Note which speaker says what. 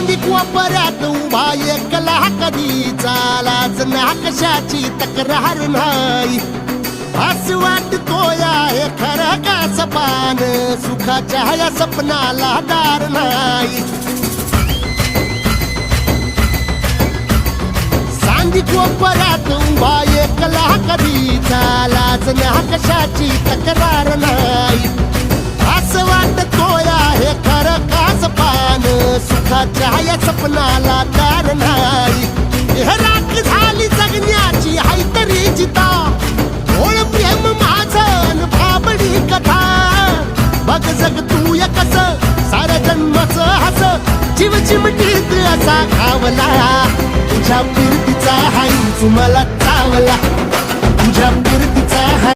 Speaker 1: सांगिक वापऱ्यात उभा एकला कधी चालाच ना कशाची तक्रार नाही असं वाटतोय हे खरं का सपान सुखाच्या या सपनाला दार नाही सांगिक वापऱ्यात उभा एकला कधी चालाच ना कशाची तक्रार नाही असं वाटतोय हे खरं का सपान सुखाच्या या सपनाला दार नाही हे राख झाली जगण्याची हाय तरी जिता ओळ प्रेम माझं भाबडी कथा बघ जग तू या कस साऱ्या जन्माचं हस जीव चिमटीत असा घावला तुझ्या फिरतीचा हाय तुम्हाला चावला तुझ्या